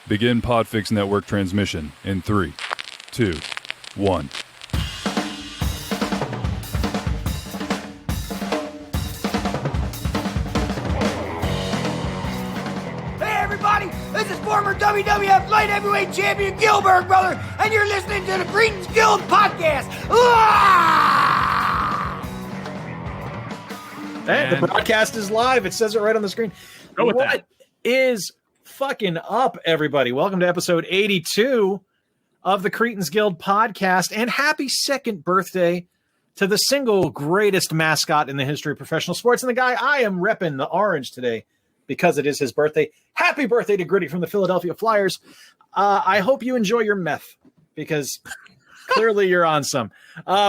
Begin PODFIX network transmission in 3, 2, 1. Hey everybody, this is former WWF Light Heavyweight Champion Gilbert, brother, and you're listening to the Cretins Guild Podcast. Hey, the broadcast is live. It says it right on the screen. Go with What that. is fucking up, everybody? Welcome to episode 82 of the Cretins Guild Podcast, and happy second birthday to the single greatest mascot in the history of professional sports, and the guy I am repping, the orange, today because it is his birthday. Happy birthday to Gritty from the Philadelphia Flyers. I hope you enjoy your meth, because clearly you're on some.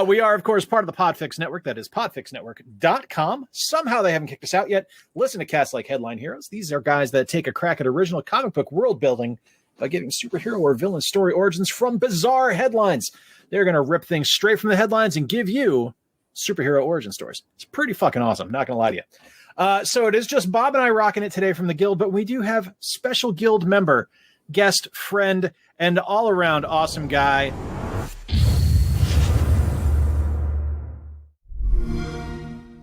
We are, of course, part of the PODFIX network. That is podfixnetwork.com. Somehow they haven't kicked us out yet. Listen to casts like Headline Heroes. These are guys that take a crack at original comic book world building by giving superhero or villain story origins from bizarre headlines. They're going to rip things straight from the headlines and give you superhero origin stories. It's pretty fucking awesome. Not going to lie to you. So it is just Bob and I rocking it today from the Guild, but we do have special Guild member, guest, friend, and all-around awesome guy,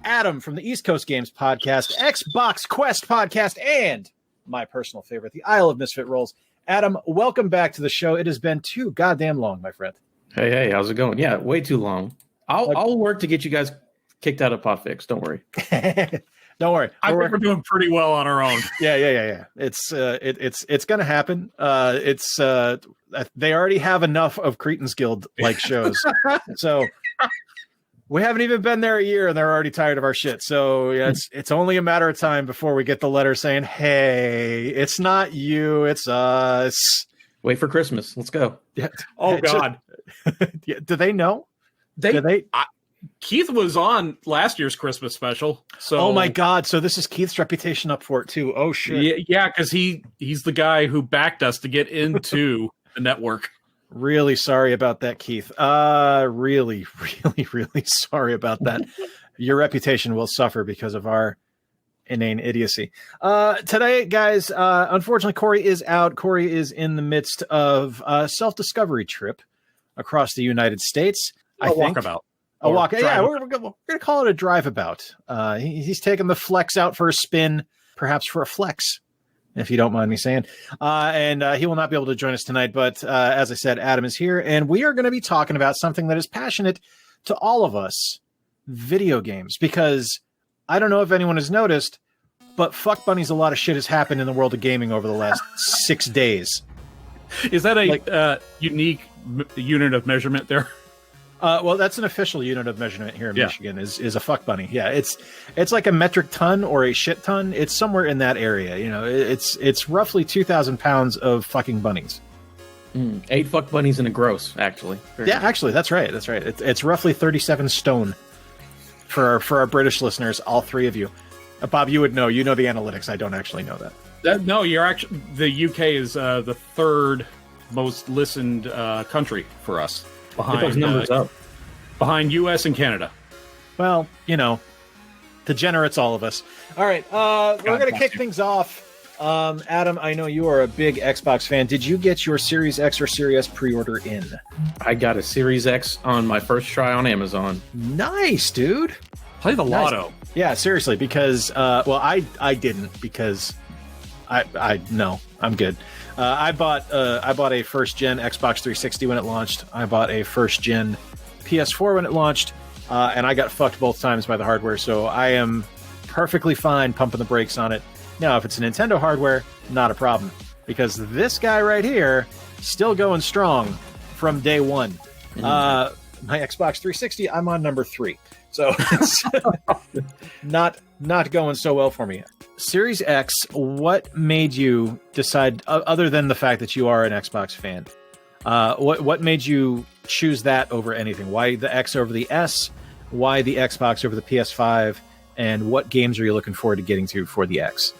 Adam from the East Coast Games Podcast, XBoxQuest Podcast, and my personal favorite, the Isle of Misfit Rolls. Adam, welcome back to the show. It has been too goddamn long, my friend. Hey, how's it going? Yeah, way too long. I'll work to get you guys kicked out of PODFIX. Don't worry. Don't worry. I think we're doing pretty well on our own. Yeah. It's going to happen. They already have enough of Cretins Guild like shows, so we haven't even been there a year, and they're already tired of our shit. So yeah, it's only a matter of time before we get the letter saying, "Hey, it's not you, it's us." Wait for Christmas. Let's go. Yeah. Oh God, do they know? Keith was on last year's Christmas special. So, oh my God! So this is Keith's reputation up for it too. Oh shit! Yeah, because he's the guy who backed us to get into the network. Really sorry about that, Keith. Really sorry about that. Your reputation will suffer because of our inane idiocy. Today, guys, unfortunately, Corey is out. Corey is in the midst of a self-discovery trip across the United States. Walkabout. A walk. Yeah, we're going to call it a drive-about. He's taking the flex out for a spin, perhaps for a flex, if you don't mind me saying. And he will not be able to join us tonight. But as I said, Adam is here, and we are going to be talking about something that is passionate to all of us, video games. Because I don't know if anyone has noticed, but fuck bunnies, a lot of shit has happened in the world of gaming over the last 6 days. Is that a unique unit of measurement there? Well, that's an official unit of measurement here in Michigan is a fuck bunny. Yeah, it's like a metric ton or a shit ton. It's somewhere in that area. You know, it's roughly 2,000 pounds of fucking bunnies. 8 fuck bunnies and a gross, actually. Actually, that's right. It's roughly 37 stone for our British listeners, all three of you. Bob, you would know. You know the analytics. I don't actually know that. No, you're actually the UK is the third most listened country for us. Get those numbers up. Behind U.S. and Canada. Well, you know, degenerates, all of us. All right, we're going to kick things off. Adam, I know you are a big Xbox fan. Did you get your Series X or Series S pre-order in? I got a Series X on my first try on Amazon. Nice, dude. Play the lotto. Yeah, seriously, because, I didn't, because I'm good. I bought a first gen Xbox 360 when it launched. I bought a first gen PS4 when it launched, and I got fucked both times by the hardware. So I am perfectly fine pumping the brakes on it. Now, if it's a Nintendo hardware, not a problem, because this guy right here still going strong from day one. My Xbox 360, I'm on number 3, so it's not going so well for me. Series X, what made you decide, other than the fact that you are an Xbox fan, what made you choose that over anything? Why the X over the S? Why the Xbox over the PS5? And what games are you looking forward to getting to for the X?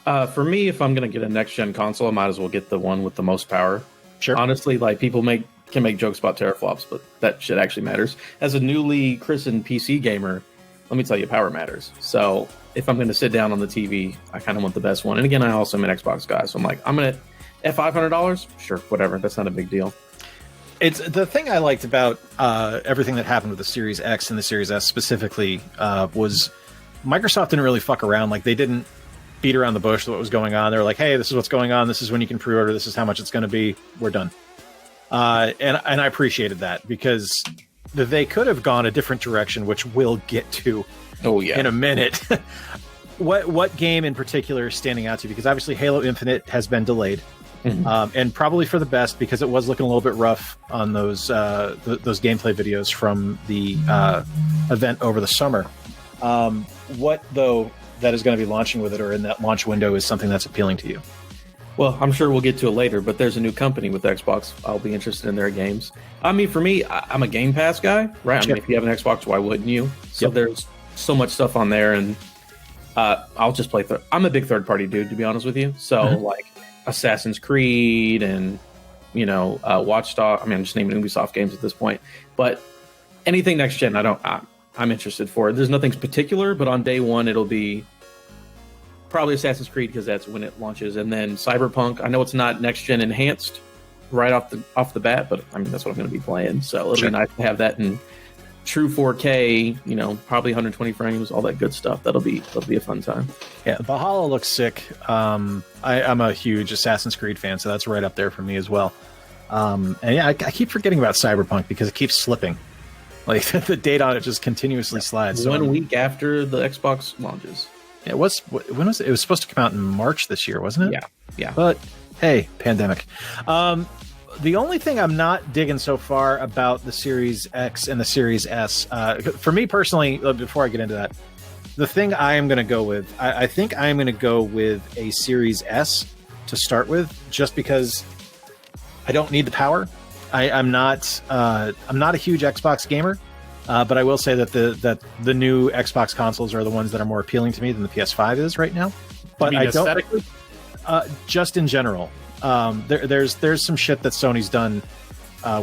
For me, if I'm going to get a next-gen console, I might as well get the one with the most power. Sure. Honestly, like, people can make jokes about teraflops, but that shit actually matters. As a newly christened PC gamer, let me tell you, power matters. So if I'm going to sit down on the TV, I kind of want the best one. And again, I also am an Xbox guy, so I'm like, I'm going to At $500, sure, whatever. That's not a big deal. It's the thing I liked about everything that happened with the Series X and the Series S specifically was Microsoft didn't really fuck around. Like, they didn't beat around the bush with what was going on. They were like, hey, this is what's going on. This is when you can pre-order. This is how much it's going to be. We're done. And I appreciated that, because they could have gone a different direction, which we'll get to in a minute. What game in particular is standing out to you? Because obviously Halo Infinite has been delayed. And probably for the best, because it was looking a little bit rough on those gameplay videos from the event over the summer. What, though, that is going to be launching with it, or in that launch window, is something that's appealing to you? Well, I'm sure we'll get to it later, but there's a new company with Xbox. I'll be interested in their games. I mean, for me, I'm a Game Pass guy, right? I mean, if you have an Xbox, why wouldn't you? So there's so much stuff on there, and I'll just play. I'm a big third-party dude, to be honest with you. So, like, Assassin's Creed and, Watch Dogs. I mean, I'm just naming Ubisoft games at this point. But anything next gen, I'm interested for. There's nothing particular, but on day one, it'll be probably Assassin's Creed, because that's when it launches, and then Cyberpunk. I know it's not next gen enhanced right off the bat, but I mean, that's what I'm going to be playing. So it'll be nice to have that in true 4K, probably 120 frames, all that good stuff. That'll be a fun time. Yeah, Valhalla looks sick. I'm a huge Assassin's Creed fan, so that's right up there for me as well. And yeah, I keep forgetting about Cyberpunk because it keeps slipping. Like, the date on it just continuously slides. So 1 week after the Xbox launches. It was, when was it? It was supposed to come out in March this year, wasn't it? Yeah. But hey, pandemic. The only thing I'm not digging so far about the Series X and the Series S, for me personally, before I get into that, the thing I am going to go with, I think I am going to go with a Series S to start with, just because I don't need the power. I'm not a huge Xbox gamer, but I will say that the new Xbox consoles are the ones that are more appealing to me than the PS5 is right now. But I don't. Aesthetically? Just in general, there's some shit that Sony's done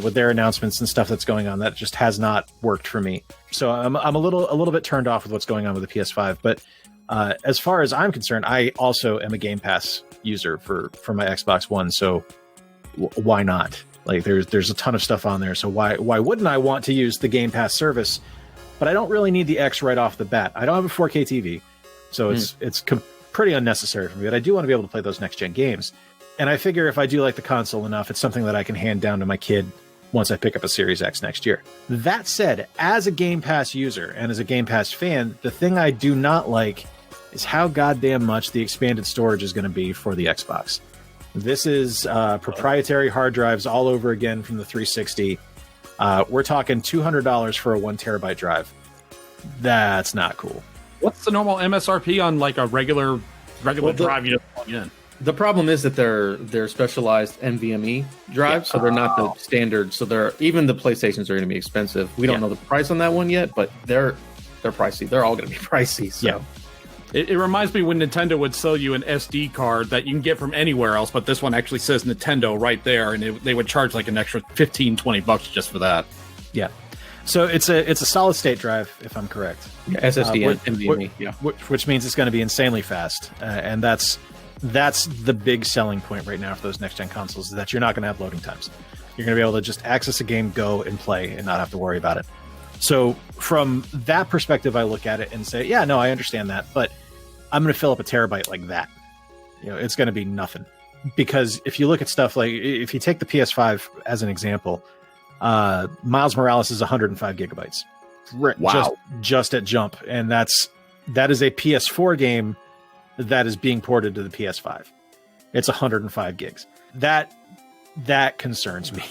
with their announcements and stuff that's going on that just has not worked for me. So I'm a little bit turned off with what's going on with the PS5. But as far as I'm concerned, I also am a Game Pass user for my Xbox One. So why not? Like, there's a ton of stuff on there. So why wouldn't I want to use the Game Pass service? But I don't really need the X right off the bat. I don't have a 4K TV, so it's pretty unnecessary for me. But I do want to be able to play those next gen games. And I figure if I do like the console enough, it's something that I can hand down to my kid once I pick up a Series X next year. That said, as a Game Pass user and as a Game Pass fan, the thing I do not like is how goddamn much the expanded storage is going to be for the Xbox. This is proprietary hard drives all over again from the 360. We're talking $200 for a 1 terabyte drive. That's not cool. What's the normal MSRP on like a regular drive you just plug in? The problem is that they're specialized NVMe drives, so they're not the standard. So even the PlayStations are going to be expensive. We don't know the price on that one yet, but they're pricey. They're all going to be pricey. So. Yeah. It reminds me when Nintendo would sell you an SD card that you can get from anywhere else, but this one actually says Nintendo right there, and they would charge like an extra $15-20 just for that. Yeah. So it's a solid state drive, if I'm correct. Yeah, SSD and NVMe. Which means it's going to be insanely fast, and that's the big selling point right now for those next gen consoles, is that you're not going to have loading times. You're going to be able to just access a game, go and play, and not have to worry about it. So from that perspective, I look at it and say, yeah, no, I understand that, but I'm going to fill up a terabyte like that. It's going to be nothing. Because if you look at stuff like, if you take the PS5 as an example, Miles Morales is 105 gigabytes. Wow. Just at jump. And that is a PS4 game that is being ported to the PS5. It's 105 gigs. That concerns me.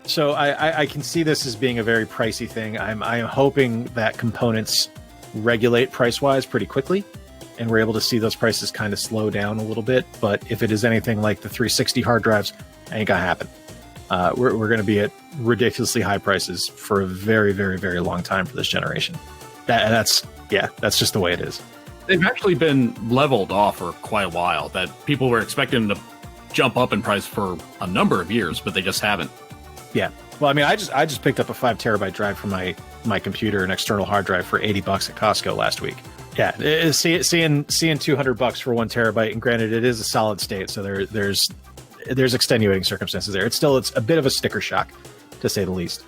So I can see this as being a very pricey thing. I'm hoping that components regulate price-wise pretty quickly, and we're able to see those prices kind of slow down a little bit. But if it is anything like the 360 hard drives, ain't gonna happen. We're going to be at ridiculously high prices for a very, very, very long time for this generation. That's just the way it is. They've actually been leveled off for quite a while. That people were expecting them to jump up in price for a number of years, but they just haven't. Yeah. Well, I mean, I just picked up a 5 terabyte drive for my computer, an external hard drive, for $80 at Costco last week. Yeah, seeing $200 for 1 terabyte, and granted, it is a solid state, so there's extenuating circumstances there. It's a bit of a sticker shock, to say the least.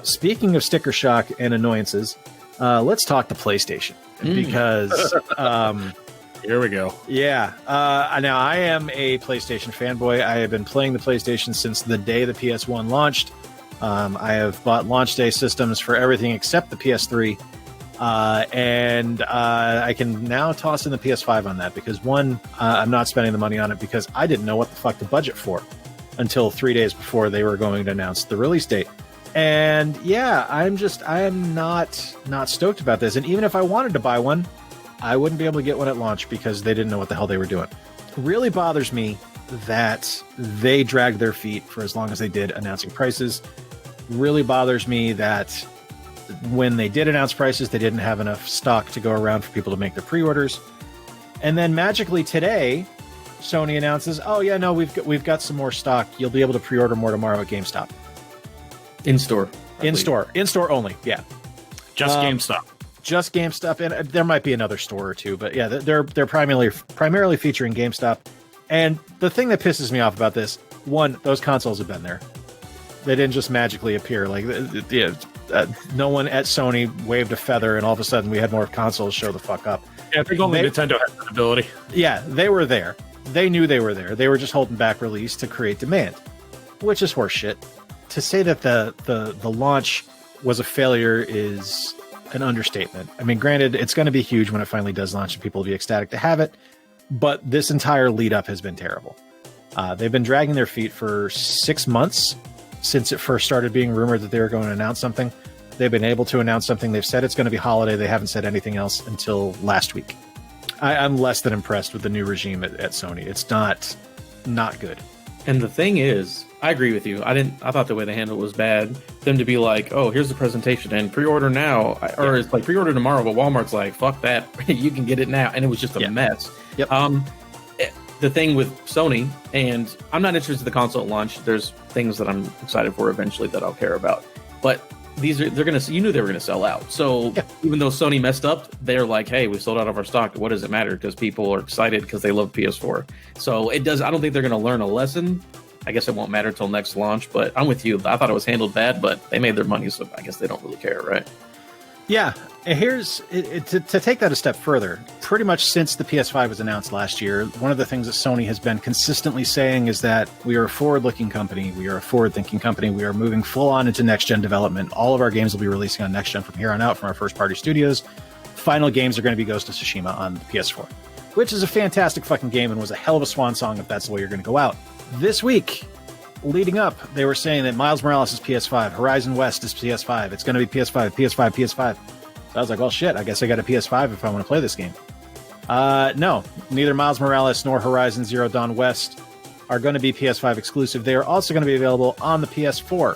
Speaking of sticker shock and annoyances, let's talk to PlayStation because here we go. Yeah, now I am a PlayStation fanboy. I have been playing the PlayStation since the day the PS1 launched. I have bought launch day systems for everything except the PS3. And I can now toss in the PS5 on that because one, I'm not spending the money on it because I didn't know what the fuck to budget for until 3 days before they were going to announce the release date. And yeah, I am not stoked about this. And even if I wanted to buy one, I wouldn't be able to get one at launch because they didn't know what the hell they were doing. It really bothers me that they dragged their feet for as long as they did announcing prices. Really bothers me that when they did announce prices, they didn't have enough stock to go around for people to make their pre-orders. And then magically today, Sony announces, "Oh yeah, no, we've got some more stock. You'll be able to pre-order more tomorrow at GameStop." In store only. Yeah, just GameStop. Just GameStop, and there might be another store or two, but yeah, they're primarily featuring GameStop. And the thing that pisses me off about this, one, those consoles have been there. They didn't just magically appear. Like, no one at Sony waved a feather, and all of a sudden we had more consoles show the fuck up. Yeah, I think only Nintendo has that ability. Yeah, they were there. They knew they were there. They were just holding back release to create demand, which is horseshit. To say that the launch was a failure is an understatement. I mean, granted, it's going to be huge when it finally does launch, and people will be ecstatic to have it. But this entire lead up has been terrible. They've been dragging their feet for 6 months. Since it first started being rumored that they were going to announce something. They've been able to announce something. They've said it's going to be holiday. They haven't said anything else until last week. I'm less than impressed with the new regime at Sony. It's not good. And the thing is, I agree with you. I thought the way they handled it was bad. Them to be like, "Oh, here's the presentation and pre-order now," or it's like pre-order tomorrow, but Walmart's like, "Fuck that, you can get it now," and it was just a mess. Yep. The thing with Sony, and I'm not interested in the console at launch. There's things that I'm excited for eventually that I'll care about, but you knew they were gonna sell out. So even though Sony messed up, they're like, "Hey, we sold out of our stock. What does it matter?" Because people are excited because they love PS4. So it does. I don't think they're gonna learn a lesson. I guess it won't matter till next launch. But I'm with you. I thought it was handled bad, but they made their money, so I guess they don't really care, right? Yeah, here's to take that a step further. Pretty much since the PS5 was announced last year, one of the things that Sony has been consistently saying is that we are a forward-looking company, we are a forward-thinking company, we are moving full on into next-gen development. All of our games will be releasing on next-gen from here on out from our first-party studios. Final games are going to be Ghost of Tsushima on the PS4, which is a fantastic fucking game and was a hell of a swan song if that's the way you're going to go out. This week, leading up, they were saying that Miles Morales is PS5, Horizon West is PS5, it's going to be PS5. So I was like, well, shit, I guess I got a PS5 if I want to play this game. No, neither Miles Morales nor Horizon Zero Dawn West are going to be PS5 exclusive. They are also going to be available on the PS4.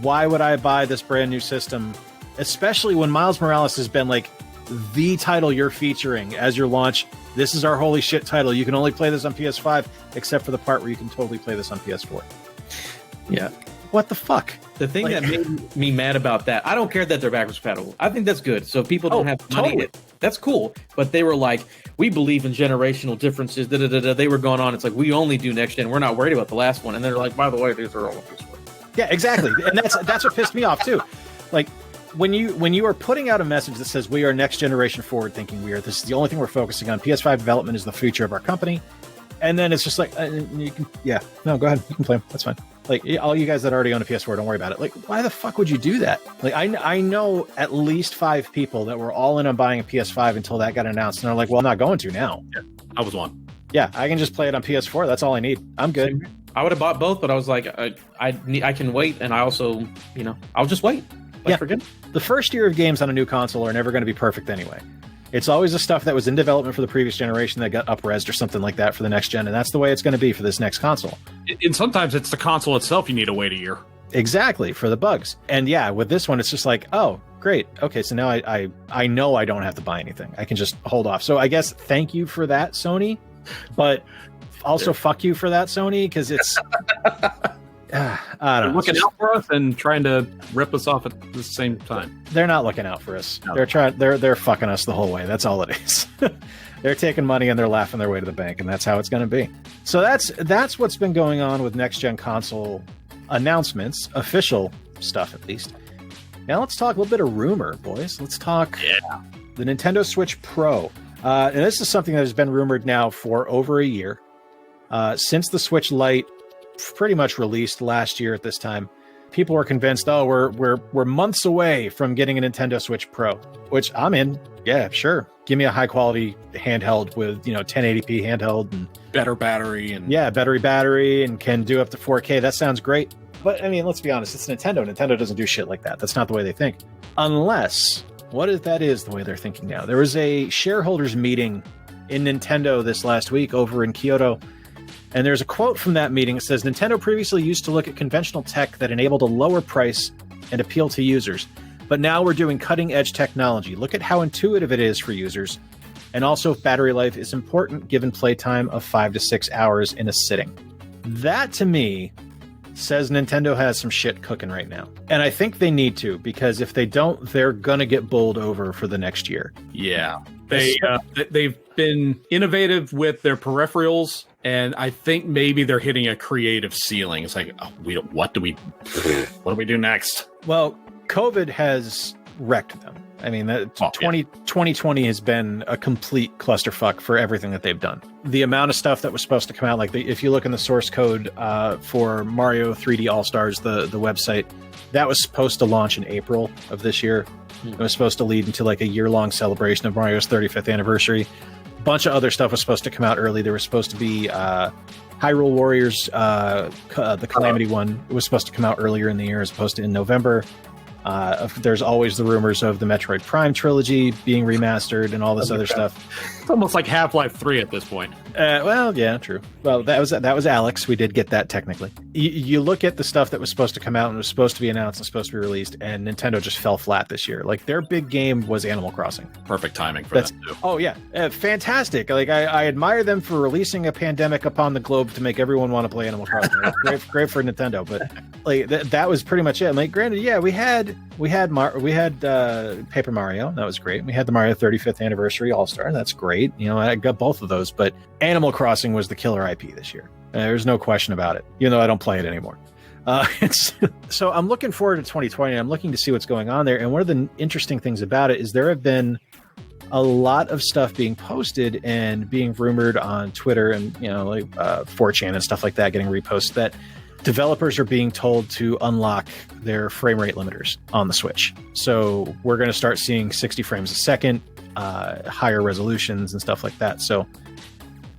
Why would I buy this brand new system, especially when Miles Morales has been like the title you're featuring as your launch? This is our holy shit title. You can only play this on PS5, except for the part where you can totally play this on PS4. Yeah. What the fuck? The thing that made me mad about that, I don't care that they're backwards compatible. I think that's good. So if people don't have money, totally. That's cool. But they were like, we believe in generational differences. They were going on. It's like, we only do next gen. We're not worried about the last one. And they're like, by the way, these are all of this one. Yeah, exactly. And that's what pissed me off too. Like when you are putting out a message that says we are next generation forward thinking, this is the only thing we're focusing on. PS5 development is the future of our company. And then it's just like, you can, go ahead. You can play them. That's fine. Like, all you guys that already own a PS4, don't worry about it. Like, why the fuck would you do that? Like, I know at least 5 people that were all in on buying a PS5 until that got announced. And they're like, well, I'm not going to now. Yeah, I was one. Yeah, I can just play it on PS4. That's all I need. I'm good. I would have bought both, but I was like, I can wait. And I also, I'll just wait. Forget it. The first year of games on a new console are never going to be perfect anyway. It's always the stuff that was in development for the previous generation that got up-resed or something like that for the next gen, and that's the way it's going to be for this next console. And sometimes it's the console itself you need to wait a year. Exactly, for the bugs. And yeah, with this one, it's just like, oh, great. Okay, so now I know I don't have to buy anything. I can just hold off. So I guess thank you for that, Sony, but also fuck you for that, Sony, because it's... I don't know. Looking out for us and trying to rip us off at the same time. They're not looking out for us. No. They're fucking us the whole way. That's all it is. They're taking money and they're laughing their way to the bank, and that's how it's going to be. So that's what's been going on with next gen console announcements, official stuff at least. Now let's talk a little bit of rumor, boys. Let's talk the Nintendo Switch Pro. And this is something that has been rumored now for over a year. Since the Switch Lite pretty much released last year at this time, people were convinced, oh, we're months away from getting a Nintendo Switch Pro, which I'm in. Yeah, sure. Give me a high quality handheld with 1080p handheld and Better battery and better battery and can do up to 4K. That sounds great. But I mean, let's be honest, it's Nintendo. Nintendo doesn't do shit like that. That's not the way they think. Unless, what if that is the way they're thinking now? There was a shareholders meeting in Nintendo this last week over in Kyoto. And there's a quote from that meeting. It says, Nintendo previously used to look at conventional tech that enabled a lower price and appeal to users. But now we're doing cutting edge technology. Look at how intuitive it is for users. And also if battery life is important given playtime of 5 to 6 hours in a sitting. That to me says Nintendo has some shit cooking right now. And I think they need to, because if they don't, they're going to get bowled over for the next year. yeah, they've been innovative with their peripherals, and I think maybe they're hitting a creative ceiling. It's like, oh, what do we do next? Well, COVID has wrecked them. I mean, 2020 has been a complete clusterfuck for everything that they've done. The amount of stuff that was supposed to come out, like if you look in the source code for Mario 3D All-Stars, the website, that was supposed to launch in April of this year. It was supposed to lead into like a year-long celebration of Mario's 35th anniversary. A bunch of other stuff was supposed to come out early. There was supposed to be Hyrule Warriors, the Calamity one. It was supposed to come out earlier in the year as opposed to in November. There's always the rumors of the Metroid Prime trilogy being remastered and all this other stuff. It's almost like Half-Life 3 at this point. Well, yeah, true. Well, that was Alex. We did get that technically. You look at the stuff that was supposed to come out and was supposed to be announced and supposed to be released, and Nintendo just fell flat this year. Like their big game was Animal Crossing. Perfect timing for that too. Oh yeah, fantastic. Like I admire them for releasing a pandemic upon the globe to make everyone want to play Animal Crossing. great for Nintendo, but like that was pretty much it. Like granted, yeah, we had Paper Mario. That was great. We had the Mario 35th anniversary All-Star. That's great. I got both of those, but Animal Crossing was the killer IP this year. There's no question about it, even though I don't play it anymore. So I'm looking forward to 2020. I'm looking to see what's going on there. And one of the interesting things about it is there have been a lot of stuff being posted and being rumored on Twitter and, 4chan and stuff like that, getting reposted, that developers are being told to unlock their frame rate limiters on the Switch. So we're going to start seeing 60 frames a second, higher resolutions and stuff like that. So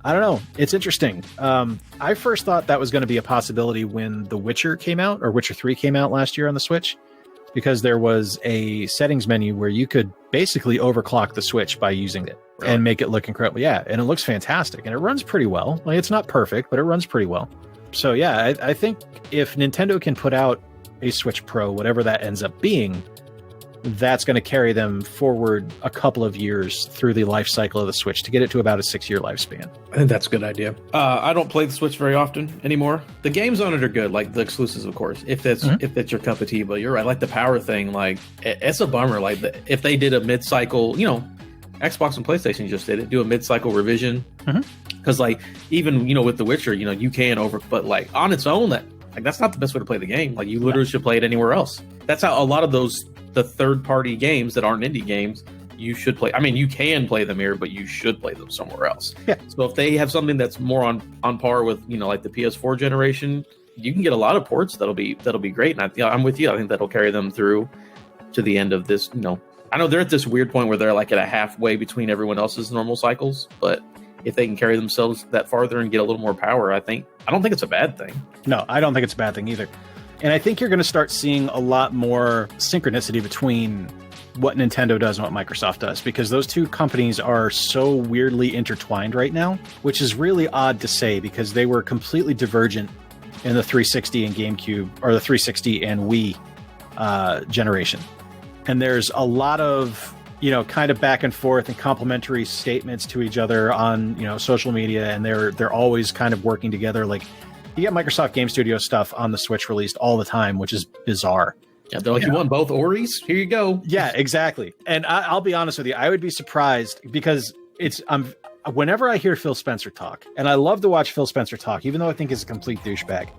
I don't know. It's interesting. I first thought that was going to be a possibility when The Witcher came out, or Witcher 3 came out last year on the Switch, because there was a settings menu where you could basically overclock the Switch by using it and make it look incredible. Yeah, and it looks fantastic, and it runs pretty well. Like, it's not perfect, but it runs pretty well. So yeah, I think if Nintendo can put out a Switch Pro, whatever that ends up being, that's going to carry them forward a couple of years through the life cycle of the Switch to get it to about a 6-year lifespan. I think that's a good idea. I don't play the Switch very often anymore. The games on it are good, like the exclusives, of course, if that's your cup of tea. But you're right, like the power thing, like it's a bummer. Like if they did a mid-cycle, Xbox and PlayStation just did it, do a mid-cycle revision. Because like even with The Witcher, you can but like on its own, that's not the best way to play the game. Like you literally should play it anywhere else. That's how a lot of the third-party games that aren't indie games, you should play. I mean, you can play them here, but you should play them somewhere else. Yeah. So if they have something that's more on par with like the PS4 generation, you can get a lot of ports that'll be great. And I'm with you. I think that'll carry them through to the end of this. I know they're at this weird point where they're like at a halfway between everyone else's normal cycles, but if they can carry themselves that farther and get a little more power, I don't think it's a bad thing. No, I don't think it's a bad thing either. And I think you're going to start seeing a lot more synchronicity between what Nintendo does and what Microsoft does, because those two companies are so weirdly intertwined right now, which is really odd to say because they were completely divergent in the 360 and GameCube, or the 360 and Wii generation. And there's a lot of kind of back and forth and complimentary statements to each other on social media, and they're always kind of working together. Like you get Microsoft Game Studio stuff on the Switch released all the time, which is bizarre. Yeah, they're like, you want both Oris? Here you go. Yeah, exactly. And I'll be honest with you, I would be surprised because whenever I hear Phil Spencer talk, and I love to watch Phil Spencer talk, even though I think he's a complete douchebag,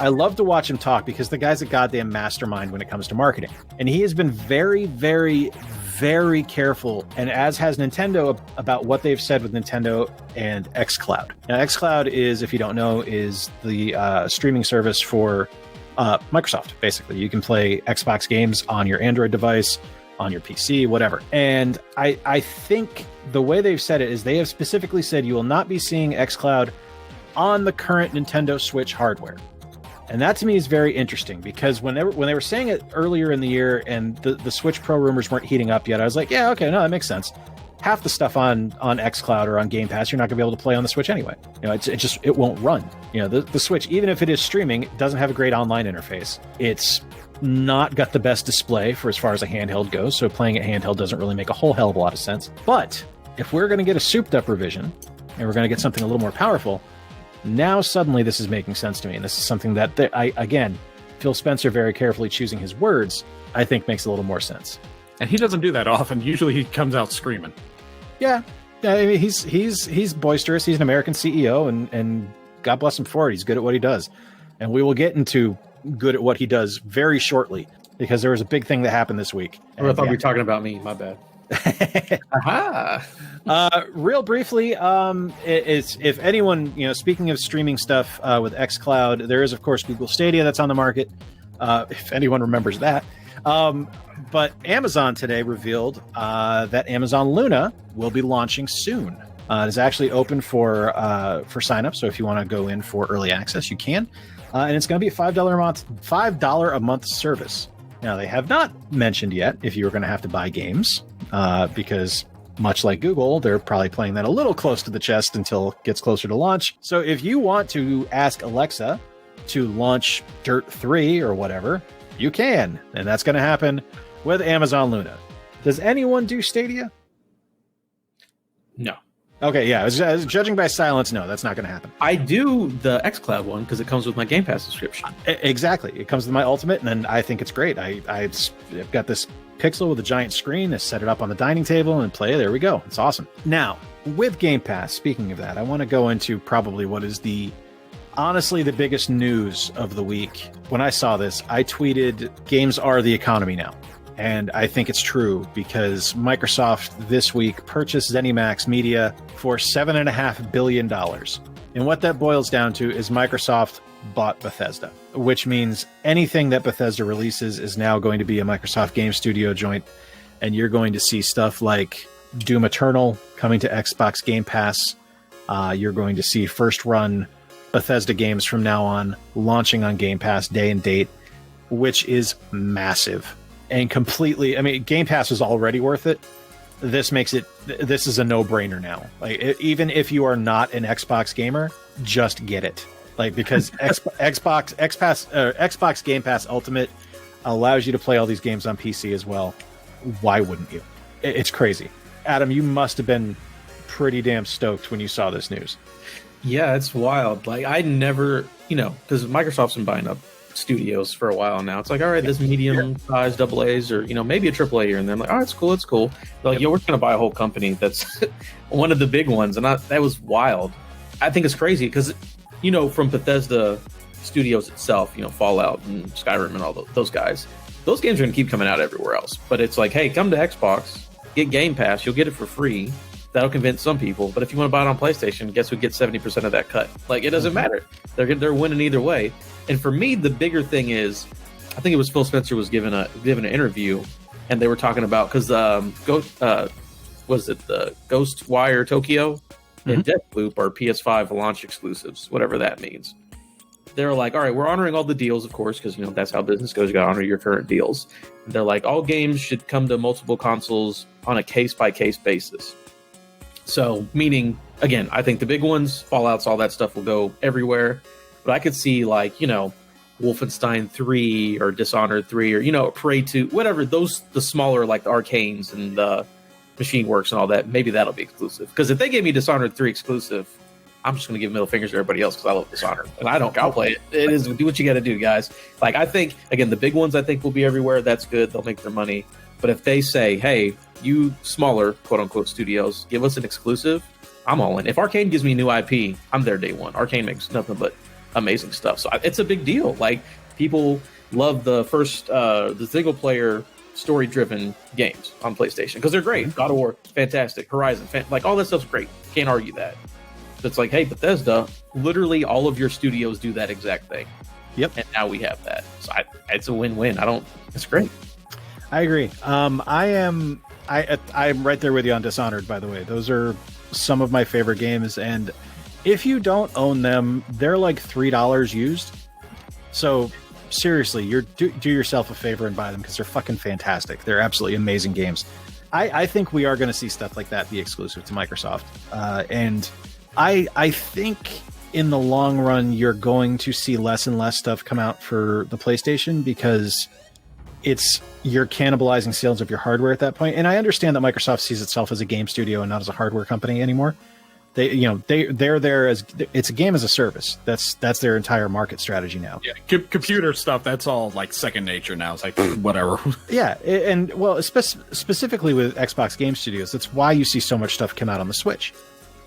I love to watch him talk because the guy's a goddamn mastermind when it comes to marketing. And he has been very, very, very careful, and as has Nintendo, about what they've said with Nintendo and xCloud. Now, xCloud is, if you don't know, is the streaming service for Microsoft, basically. You can play Xbox games on your Android device, on your PC, whatever. And I think the way they've said it is they have specifically said you will not be seeing xCloud on the current Nintendo Switch hardware. And that to me is very interesting because when they were saying it earlier in the year and the Switch Pro rumors weren't heating up yet, I was like, yeah, okay, no, that makes sense. Half the stuff on xCloud or on Game Pass, you're not going to be able to play on the Switch anyway. You know, it won't run. You know, the Switch, even if it is streaming, it doesn't have a great online interface. It's not got the best display for as far as a handheld goes, so playing it handheld doesn't really make a whole hell of a lot of sense. But if we're going to get a souped-up revision and we're going to get something a little more powerful, now suddenly this is making sense to me, and this is something that again, Phil Spencer very carefully choosing his words, I think makes a little more sense. And he doesn't do that often. Usually he comes out screaming. Yeah, I mean, he's boisterous. He's an American CEO, and God bless him for it. He's good at what he does, and we will get into good at what he does very shortly because there was a big thing that happened this week. I thought you were talking about me. My bad. Aha. Real briefly, it's if anyone, you know, speaking of streaming stuff with xCloud, there is of course Google Stadia that's on the market. If anyone remembers that. But Amazon today revealed that Amazon Luna will be launching soon. It is actually open for sign up, so if you want to go in for early access, you can. And it's going to be a $5 a month service. Now, they have not mentioned yet if you were going to have to buy games, because much like Google, they're probably playing that a little close to the chest until it gets closer to launch. So if you want to ask Alexa to launch Dirt 3 or whatever, you can. And that's going to happen with Amazon Luna. Does anyone do Stadia? No. Okay, yeah. As judging by silence, no, that's not going to happen. I do the xCloud one because it comes with my Game Pass subscription. Exactly. It comes with my Ultimate, and I think it's great. I've got this Pixel with a giant screen. I set it up on the dining table and play. There we go. It's awesome. Now, with Game Pass, speaking of that, I want to go into probably what is honestly the biggest news of the week. When I saw this, I tweeted, games are the economy now. And I think it's true because Microsoft this week purchased ZeniMax Media for $7.5 billion. And what that boils down to is Microsoft bought Bethesda, which means anything that Bethesda releases is now going to be a Microsoft Game Studio joint. And you're going to see stuff like Doom Eternal coming to Xbox Game Pass. You're going to see first run Bethesda games from now on launching on Game Pass day and date, which is massive. And completely, I mean, Game Pass is already worth it. This is a no-brainer now. Like, even if you are not an Xbox gamer, just get it. Like, because Xbox Game Pass Ultimate allows you to play all these games on PC as well. Why wouldn't you? It's crazy. Adam, you must have been pretty damn stoked when you saw this news. Yeah, it's wild. Like, I never, because Microsoft's been buying up studios for a while now. It's like, all right, this medium-sized AA's or, maybe a AAA here and then. Like, oh, it's cool, it's cool. They're like, yo, we're going to buy a whole company that's one of the big ones. And that was wild. I think it's crazy because, from Bethesda Studios itself, Fallout and Skyrim and all those guys, those games are going to keep coming out everywhere else. But it's like, hey, come to Xbox, get Game Pass, you'll get it for free. That'll convince some people. But if you want to buy it on PlayStation, guess who gets 70% of that cut? Like, it doesn't matter. They're winning either way. And for me, the bigger thing is, I think it was Phil Spencer was given an interview, and they were talking about because was it the Ghostwire Tokyo and Deathloop are PS5 launch exclusives, whatever that means. They're like, all right, we're honoring all the deals, of course, because that's how business goes. You got to honor your current deals. And they're like, all games should come to multiple consoles on a case-by-case basis. So, meaning, again, I think the big ones, Fallouts, all that stuff will go everywhere. But I could see, like, Wolfenstein 3 or Dishonored 3 or, Prey 2, whatever, the smaller, like the Arcanes and the Machine Works and all that, maybe that'll be exclusive. Because if they gave me Dishonored 3 exclusive, I'm just going to give middle fingers to everybody else because I love Dishonored. And I'll play it. It is, do what you got to do, guys. Like, I think, again, the big ones I think will be everywhere. That's good. They'll make their money. But if they say, hey, you smaller, quote-unquote, studios, give us an exclusive, I'm all in. If Arcane gives me new IP, I'm there day one. Arcane makes nothing but amazing stuff. So it's a big deal. Like, people love the first, the single-player story-driven games on PlayStation because they're great. God of War, fantastic. Horizon, like, all that stuff's great. Can't argue that. So it's like, hey, Bethesda, literally all of your studios do that exact thing. Yep. And now we have that. So it's a win-win. It's great. I agree. I'm right there with you on Dishonored, by the way. Those are some of my favorite games, and if you don't own them, they're like $3 used. So seriously, do yourself a favor and buy them because they're fucking fantastic. They're absolutely amazing games. I think we are going to see stuff like that be exclusive to Microsoft, and I think in the long run you're going to see less and less stuff come out for the PlayStation because you're cannibalizing sales of your hardware at that point. And I understand that Microsoft sees itself as a game studio and not as a hardware company anymore. They're there as it's a game as a service. That's their entire market strategy now. Yeah, computer stuff. That's all like second nature now. It's like whatever. Yeah, and well, specifically with Xbox Game Studios, that's why you see so much stuff come out on the Switch,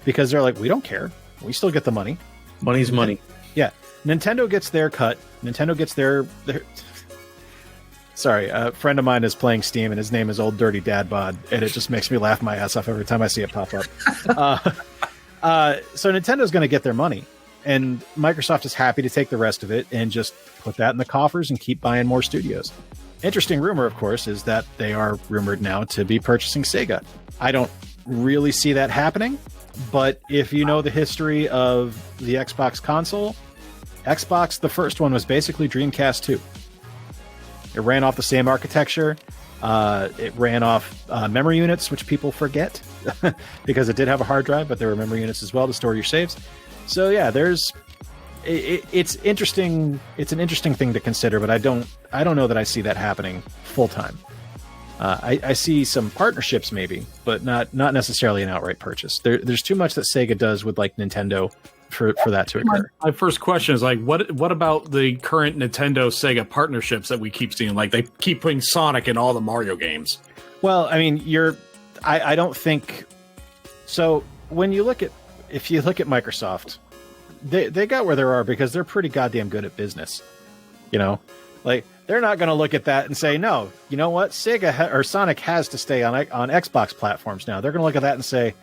because they're like, we don't care. We still get the money. Money's money. Yeah, Nintendo gets their cut. Nintendo gets their. Sorry, a friend of mine is playing Steam, and his name is Old Dirty Dad Bod, and it just makes me laugh my ass off every time I see it pop up. So Nintendo's going to get their money, and Microsoft is happy to take the rest of it and just put that in the coffers and keep buying more studios. Interesting rumor, of course, is that they are rumored now to be purchasing Sega. I don't really see that happening, but if you know the history of the Xbox console, Xbox, the first one was basically Dreamcast 2. It ran off the same architecture. It ran off memory units, which people forget because it did have a hard drive, but there were memory units as well to store your saves. So yeah, it's interesting. It's an interesting thing to consider, but I don't know that I see that happening full time. I see some partnerships maybe, but not necessarily an outright purchase. There's too much that Sega does with like Nintendo for that to occur. My first question is like, what about the current Nintendo Sega partnerships that we keep seeing? Like they keep putting Sonic in all the Mario games. Well, I mean, I don't think so. When you look at Microsoft, they got where they are because they're pretty goddamn good at business. You know, like they're not going to look at that and say, no, you know what, Sega or Sonic has to stay on Xbox platforms now. They're going to look at that and say,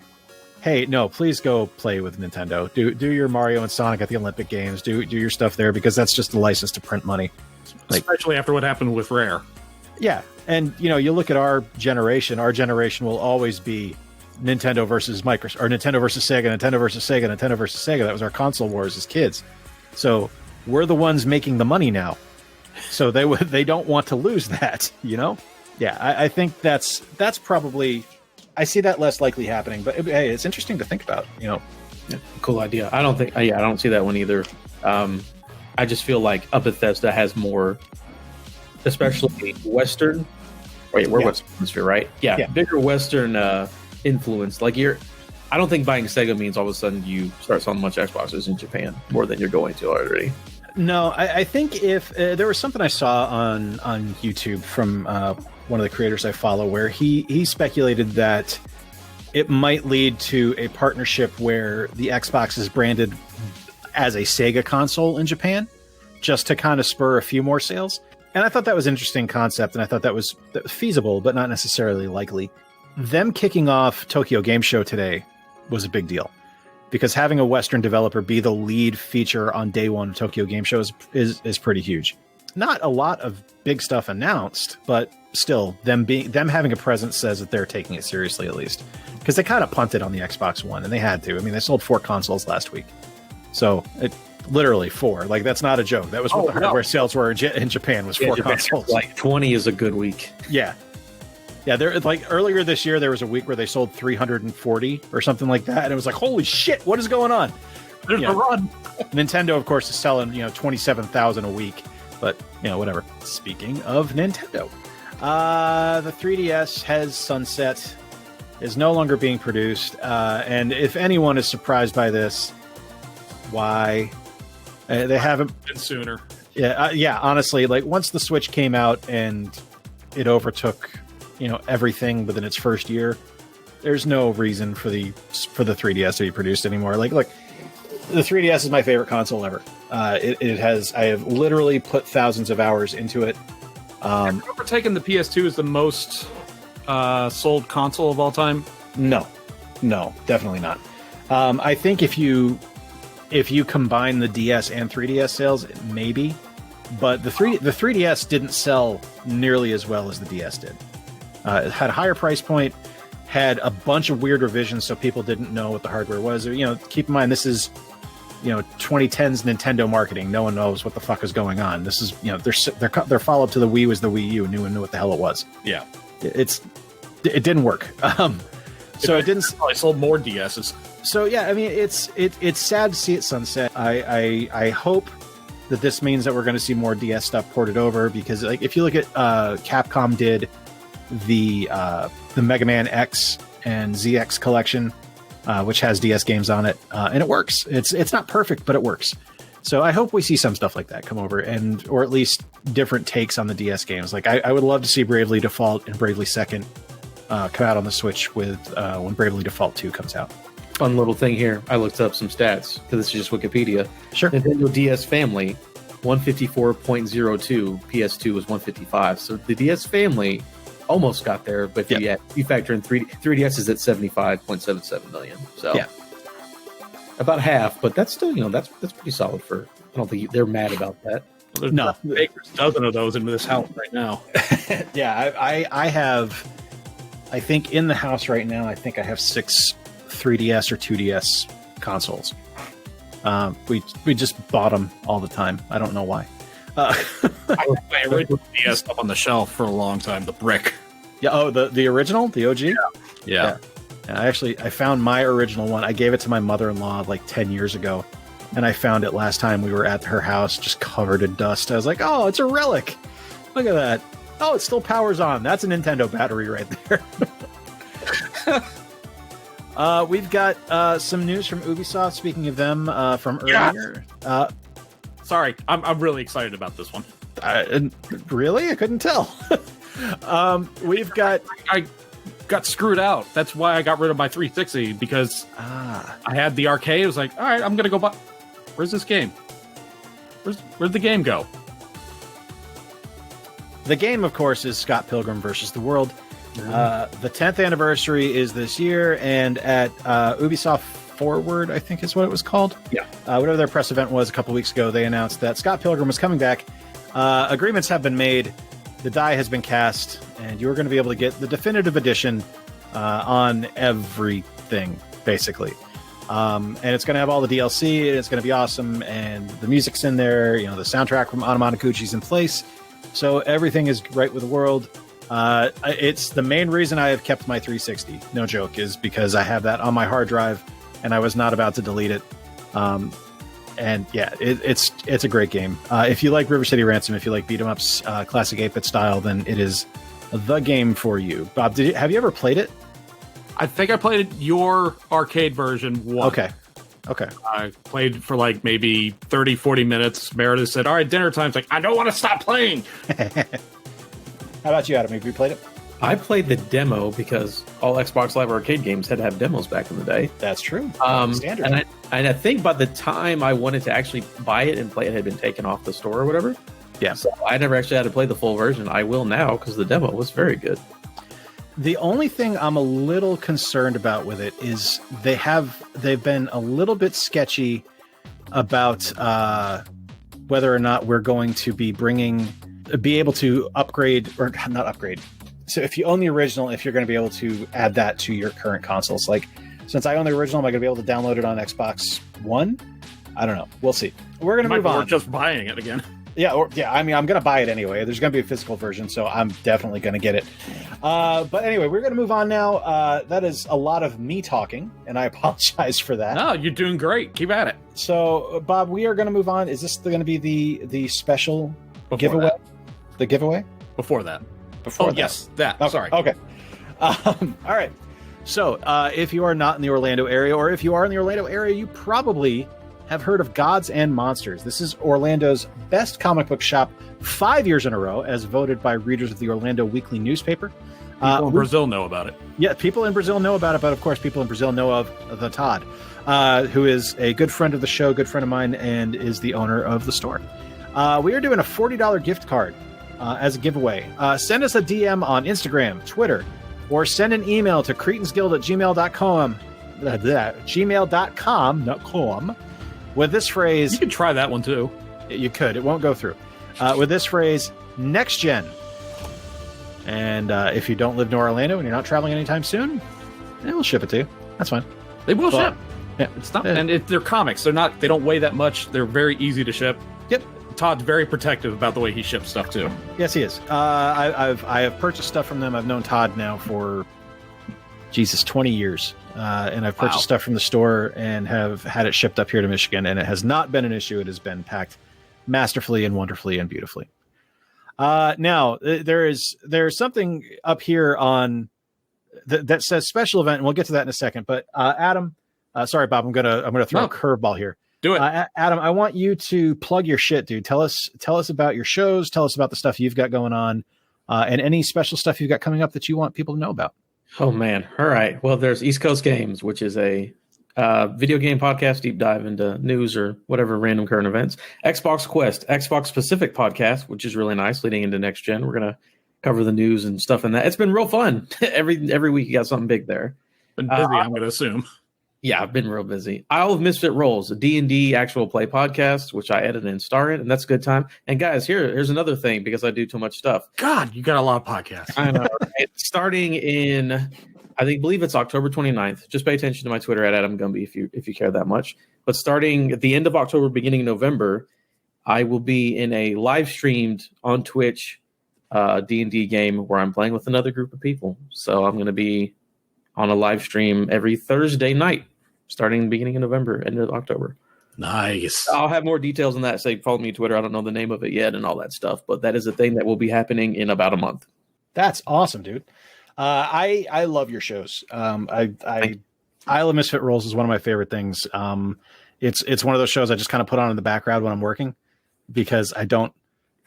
hey, no, please go play with Nintendo. Do your Mario and Sonic at the Olympic Games. Do your stuff there because that's just a license to print money. Like, especially after what happened with Rare. Yeah, and you look at our generation. Our generation will always be Nintendo versus Microsoft, or Nintendo versus Sega, Nintendo versus Sega, Nintendo versus Sega. That was our console wars as kids. So we're the ones making the money now. So they don't want to lose that. Yeah, I think that's probably. I see that less likely happening, but hey, it's interesting to think about. Yeah, cool idea. I don't see that one either. I just feel like Bethesda has more, especially Western. Wait, we're Western Hemisphere, right? Yeah, bigger Western influence. Like I don't think buying Sega means all of a sudden you start selling a bunch of Xboxes in Japan more than you're going to already. No, I think if there was something I saw on YouTube from one of the creators I follow where he speculated that it might lead to a partnership where the Xbox is branded as a Sega console in Japan just to kind of spur a few more sales. And I thought that was an interesting concept, and I thought that was feasible, but not necessarily likely. Them kicking off Tokyo Game Show today was a big deal because having a Western developer be the lead feature on day one of Tokyo Game Show is pretty huge. Not a lot of big stuff announced, but still, them having a presence says that they're taking it seriously, at least, because they kind of punted on the Xbox One, and they had to. I mean, they sold 4 consoles last week, so literally 4. Like, that's not a joke. That was what the hardware sales were in Japan. Was 4 consoles. Like 20 is a good week. Yeah. They're like earlier this year there was a week where they sold 340 or something like that, and it was like, holy shit, what is going on? There's a run. Nintendo, of course, is selling 27,000 a week. But, whatever. Speaking of Nintendo, the 3DS has sunset, is no longer being produced. And if anyone is surprised by this, why they haven't been sooner. Yeah. Honestly, like once the Switch came out and it overtook, everything within its first year, there's no reason for the 3DS to be produced anymore. Like, look, the 3DS is my favorite console ever. I have literally put thousands of hours into it. Have you ever taken the PS2 as the most sold console of all time? No, definitely not. I think if you combine the DS and 3DS sales, maybe, but the 3DS didn't sell nearly as well as the DS did. It had a higher price point, had a bunch of weird revisions, so people didn't know what the hardware was. Keep in mind, this is 2010's Nintendo marketing. No one knows what the fuck is going on. This is their follow up to the Wii was the Wii U. No one knew what the hell it was. Yeah, it didn't work. So it didn't. I sold more DSs. So yeah, I mean, it's sad to see it sunset. I hope that this means that we're going to see more DS stuff ported over, because like if you look at Capcom did the Mega Man X and ZX collection, which has DS games on it, and it works. It's not perfect, but it works. So I hope we see some stuff like that come over, or at least different takes on the DS games. Like I would love to see Bravely Default and Bravely Second come out on the Switch with when Bravely Default 2 comes out. Fun little thing here. I looked up some stats because this is just Wikipedia. Sure. Nintendo DS Family, 154.02. PS2 was 155. So the DS Family almost got there, but if you factor in 3DS is at 75.77 million. So about half, but that's still that's pretty solid for. I don't think they're mad about that. There's No, a dozen of those in this house right now. Yeah, I have. I think in the house right now, I think I have 6 3DS or 2DS consoles. We just bought them all the time. I don't know why. I was my original DS up on the shelf for a long time. The brick. Yeah. Oh, the original, the OG. Yeah. And I found my original one. I gave it to my mother-in-law like 10 years ago, and I found it last time we were at her house, just covered in dust. I was like, "Oh, it's a relic. Look at that. Oh, it still powers on. That's a Nintendo battery right there." We've got some news from Ubisoft. Speaking of them, from earlier. Sorry, I'm really excited about this one. Really? I couldn't tell. We've got. I got screwed out. That's why I got rid of my 360, because I had the arcade. I was like, all right, I'm gonna go buy. Where's this game? Where'd the game go? The game, of course, is Scott Pilgrim versus the World. The 10th anniversary is this year, and at Ubisoft Forward, I think is what it was called. Yeah. Whatever their press event was a couple weeks ago, they announced that Scott Pilgrim was coming back. Agreements have been made. The die has been cast, and you're going to be able to get the definitive edition on everything, basically. And it's going to have all the DLC, and it's going to be awesome, and the music's in there. The soundtrack from Onomatoguchi's in place. So everything is right with the world. It's the main reason I have kept my 360. No joke, is because I have that on my hard drive, and I was not about to delete it. And yeah, it's a great game. If you like River City Ransom, if you like beat 'em ups, classic 8-bit style, then it is the game for you. Bob, have you ever played it? I think I played your arcade version once. Okay. I played for like maybe 30, 40 minutes. Meredith said, all right, dinner time's like, I don't want to stop playing. How about you, Adam? Have you played it? I played the demo because all Xbox Live Arcade games had to have demos back in the day. That's true. Standard. And I think by the time I wanted to actually buy it and play it, had been taken off the store or whatever. Yeah. So I never actually had to play the full version. I will now because the demo was very good. The only thing I'm a little concerned about with it is they've been a little bit sketchy about whether or not we're going to be able to upgrade, or not upgrade. So if you own the original, if you're going to be able to add that to your current consoles, like since I own the original, am I going to be able to download it on Xbox One? I don't know. We'll see. We're going to move on. We're just buying it again. Yeah. I mean, I'm going to buy it anyway. There's going to be a physical version, so I'm definitely going to get it. But anyway, we're going to move on now. That is a lot of me talking, and I apologize for that. No, you're doing great. Keep at it. So, Bob, we are going to move on. Is this going to be the special giveaway? The giveaway? Before that. That. Yes, that. Okay. Sorry. Okay. All right. So, if you are not in the Orlando area, or if you are in the Orlando area, you probably have heard of Gods and Monsters. This is Orlando's best comic book shop 5 years in a row, as voted by readers of the Orlando Weekly newspaper. People in Brazil know about it. Yeah, people in Brazil know about it, but of course people in Brazil know of the Todd, who is a good friend of the show, good friend of mine, and is the owner of the store. We are doing a $40 gift card as a giveaway. Send us a DM on Instagram, Twitter, or send an email to cretinsguild@gmail.com. gmail.com with this phrase. You can try that one too. You could. It won't go through. With this phrase, next gen. And if you don't live near Orlando and you're not traveling anytime soon, we'll ship it to you. That's fine. They will ship. Yeah, it's not, and they're comics. They don't weigh that much. They're very easy to ship. Yep. Todd's very protective about the way he ships stuff too. Yes, he is. I have purchased stuff from them. I've known Todd now for 20 years, and I've purchased stuff from the store and have had it shipped up here to Michigan, and it has not been an issue. It has been packed masterfully and wonderfully and beautifully. Now there's something up here on that says special event, and we'll get to that in a second. But Adam, sorry, Bob, I'm gonna throw a curveball here. Do it, Adam. I want you to plug your shit, dude. Tell us about your shows. Tell us about the stuff you've got going on, and any special stuff you've got coming up that you want people to know about. Oh man! All right. Well, there's East Coast Games, which is a video game podcast, deep dive into news or whatever random current events. XBoxQuest, Xbox specific podcast, which is really nice, leading into next gen. We're gonna cover the news and stuff in that. It's been real fun. every week you got something big there. Been busy, I'm gonna assume. Yeah, I've been real busy. Isle of Misfit Rolls, a D&D actual play podcast, which I edit and star in, and that's a good time. And guys, here's another thing, because I do too much stuff. God, you got a lot of podcasts. I know. Right? Starting in, I believe it's October 29th. Just pay attention to my Twitter at Adam Gumby if you care that much. But starting at the end of October, beginning of November, I will be in a live streamed on Twitch D&D game where I'm playing with another group of people. So I'm going to be on a live stream every Thursday night, starting beginning of November, end of October. Nice. I'll have more details on that. Say, follow me on Twitter. I don't know the name of it yet and all that stuff, but that is a thing that will be happening in about a month. That's awesome, dude. I love your shows. Isle of Misfit Rolls is one of my favorite things. It's one of those shows I just kind of put on in the background when I'm working, because I don't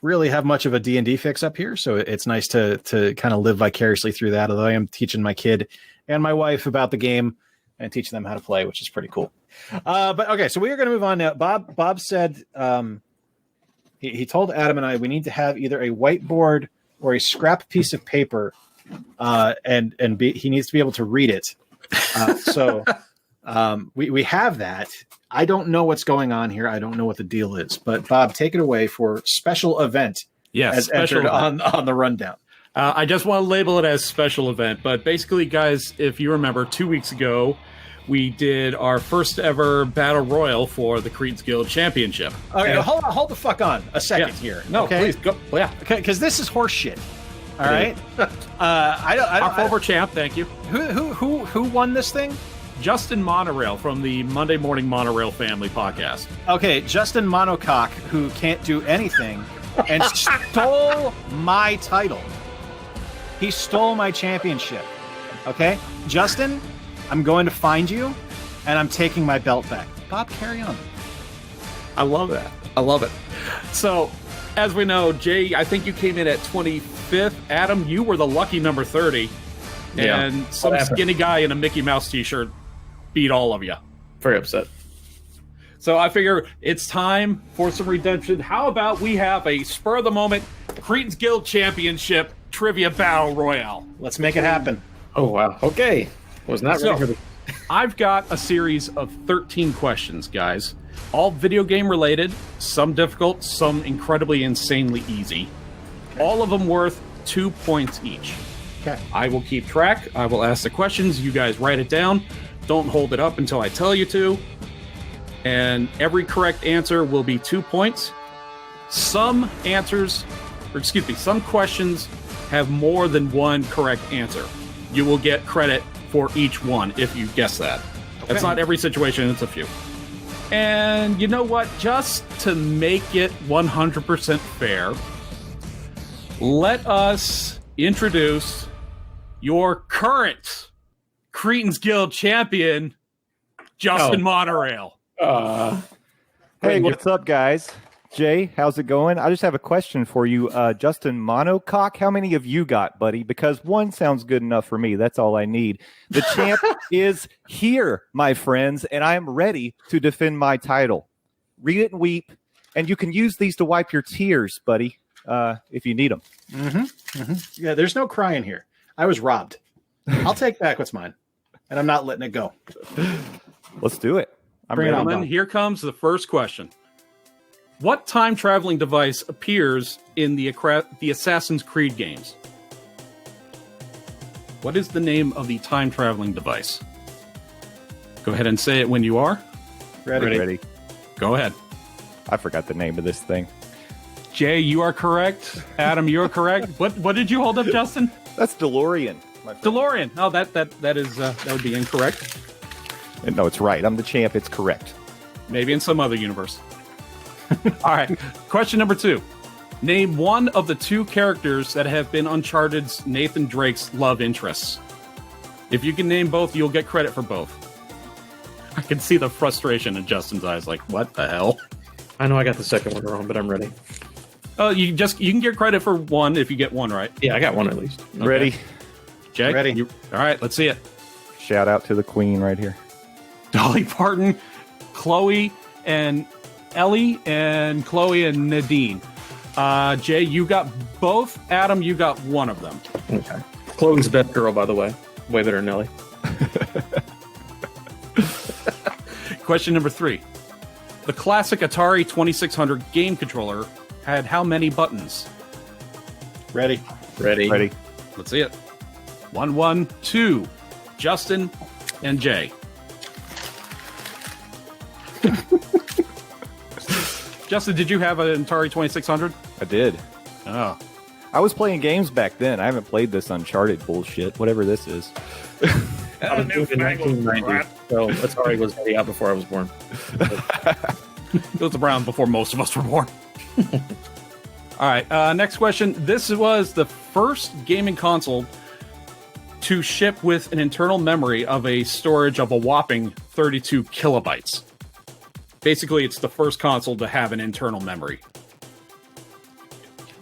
really have much of a D&D fix up here. So it's nice to kind of live vicariously through that. Although I am teaching my kid and my wife about the game and teaching them how to play, which is pretty cool. But okay, so we are going to move on now. Bob said he told Adam and I we need to have either a whiteboard or a scrap piece of paper, and he needs to be able to read it. So we have that. I don't know what's going on here. I don't know what the deal is. But Bob, take it away for special event. Yes, as special entered event. on the rundown. I just want to label it as special event. But basically, guys, if you remember, 2 weeks ago, we did our first ever battle royal for the Cretins Guild Championship. Okay, hold the fuck on a second here. No, okay? please go. Yeah, because this is horse shit. All right. I don't. Our former champ. Thank you. Who won this thing? Justin Monorail from the Monday Morning Monorail family podcast. Okay, Justin Monocock, who can't do anything, and stole my title. He stole my championship. Okay, Justin, I'm going to find you, and I'm taking my belt back. Bob, carry on. I love that. I love it. So, as we know, Jay, I think you came in at 25th. Adam, you were the lucky number 30. Yeah. And some skinny guy in a Mickey Mouse t-shirt beat all of you. Very upset. So I figure it's time for some redemption. How about we have a spur-of-the-moment Cretins Guild Championship Trivia Battle Royale? Let's make it happen. Oh, wow. Okay. Was not ready for this. I've got a series of 13 questions, guys. All video game related, some difficult, some incredibly insanely easy. Okay. All of them worth 2 points each. Okay. I will keep track. I will ask the questions. You guys write it down. Don't hold it up until I tell you to. And every correct answer will be 2 points. Some questions have more than one correct answer. You will get credit for each one if you guess that. Okay. It's not every situation, it's a few. And you know what? Just to make it 100% fair, let us introduce your current Cretins Guild champion, Justin Monorail. Hey, what's up, guys? Jay, how's it going? I just have a question for you. Justin Monocock, how many of you got, buddy? Because one sounds good enough for me. That's all I need. The champ is here, my friends, and I am ready to defend my title. Read it and weep, and you can use these to wipe your tears, buddy, if you need them. Yeah, there's no crying here. I was robbed. I'll take back what's mine, and I'm not letting it go. Let's do it. I'm Bring it ready. on. Gentlemen, here comes the first question. What time-traveling device appears in the Assassin's Creed games? What is the name of the time-traveling device? Go ahead and say it when you are. Ready. Go ahead. I forgot the name of this thing. Jay, you are correct. Adam, you are correct. What did you hold up, Justin? That's DeLorean. My friend. DeLorean. Oh, that would be incorrect. No, it's right. I'm the champ. It's correct. Maybe in some other universe. All right. Question number 2. Name one of the 2 characters that have been Uncharted's Nathan Drake's love interests. If you can name both, you'll get credit for both. I can see the frustration in Justin's eyes. Like, what the hell? I know I got the second one wrong, but I'm ready. Oh, you can get credit for one if you get one right. Yeah, I got one at least. Okay. Ready? Jay, Ready. All right, let's see it. Shout out to the queen right here. Dolly Parton, Chloe, and Ellie, and Chloe and Nadine. Jay, you got both. Adam, you got one of them. Okay. Chloe's the best girl, by the way. Way better than Nelly. Question number 3. The classic Atari 2600 game controller had how many buttons? Ready. Ready? Let's see it. 1, 1, 2. Justin and Jay. Justin, did you have an Atari 2600? I did. Oh. I was playing games back then. I haven't played this Uncharted bullshit, whatever this is. I was doing it in 1990, so Atari was already out before I was born. It was around before most of us were born. All right, next question. This was the first gaming console to ship with an internal memory of a storage of a whopping 32 kilobytes. Basically, it's the first console to have an internal memory.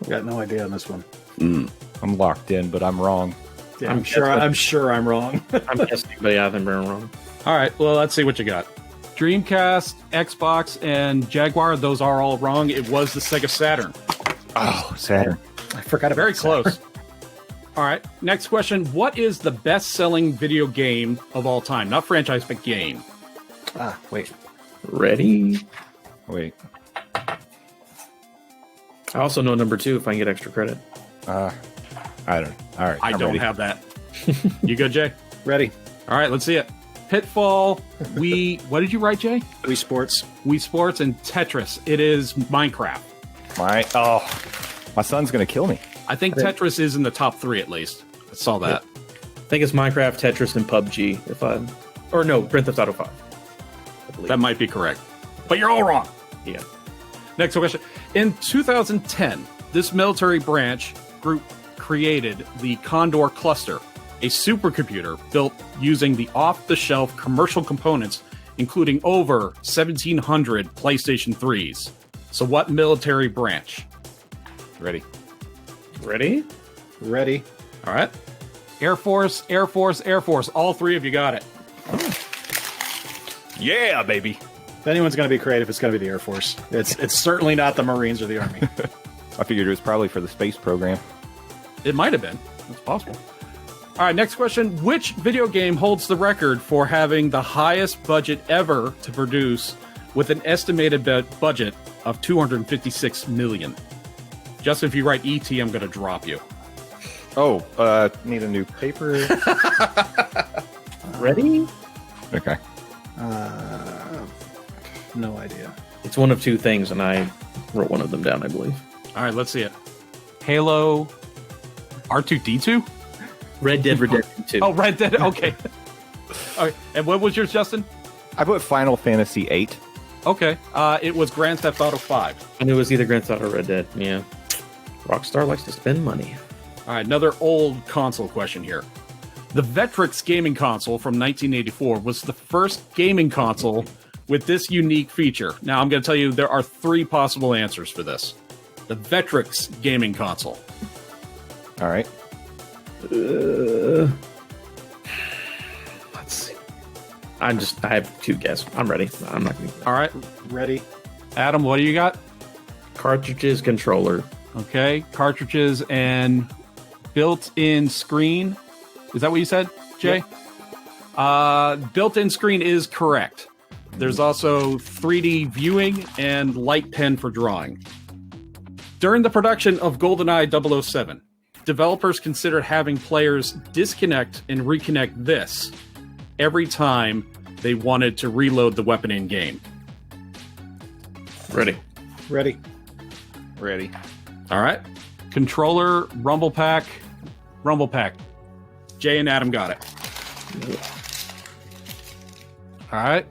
Got no idea on this one. I'm locked in, but I'm wrong. Yeah, I'm sure I'm wrong. I'm guessing, but yeah, I think I'm wrong. All right, well, let's see what you got. Dreamcast, Xbox, and Jaguar, those are all wrong. It was the Sega Saturn. Oh, Saturn. I forgot about Very that. close. All right, next question. What is the best-selling video game of all time? Not franchise, but game. Wait. Ready? Wait. I also know number 2 if I can get extra credit. I don't. All right. I I'm don't ready. have that. You good, Jay? Ready. All right, let's see it. Pitfall, what did you write, Jay? Wii Sports. Wii Sports and Tetris. It is Minecraft. My son's gonna kill me. I think Tetris is in the top 3 at least. I saw that. I think it's Minecraft, Tetris, and PUBG. Grand Theft Auto 5. That might be correct. But you're all wrong. Yeah. Next question. In 2010, this military branch group created the Condor Cluster, a supercomputer built using the off-the-shelf commercial components, including over 1,700 PlayStation 3s. So what military branch? Ready? Ready? Ready. All right. Air Force, Air Force, Air Force. All 3 of you got it. Yeah, baby. If anyone's going to be creative, it's going to be the Air Force. It's certainly not the Marines or the Army. I figured it was probably for the space program. It might have been. That's possible. All right, next question. Which video game holds the record for having the highest budget ever to produce with an estimated budget of $256 million? Justin, if you write ET, I'm going to drop you. Oh, need a new paper. Ready? Okay. No idea. It's one of 2 things, and I wrote one of them down, I believe. All right, let's see it. Halo R2-D2? Red Dead Redemption 2. Oh, Red Dead. Okay. All right. And what was yours, Justin? I put Final Fantasy VIII. Okay. It was Grand Theft Auto 5. I knew it was either Grand Theft Auto or Red Dead. Yeah. Rockstar likes to spend money. All right, another old console question here. The Vectrex gaming console from 1984 was the first gaming console with this unique feature. Now, I'm going to tell you there are 3 possible answers for this. The Vectrex gaming console. All right. Let's see. I have 2 guesses. I'm ready. I'm not going to. All right. Ready? Adam, what do you got? Cartridges, controller. Okay. Cartridges and built-in screen. Is that what you said, Jay? Yep. Built-in screen is correct. There's also 3D viewing and light pen for drawing. During the production of GoldenEye 007, developers considered having players disconnect and reconnect this every time they wanted to reload the weapon in game. Ready. Ready. Ready. All right. Controller, rumble pack. Jay and Adam got it. All right.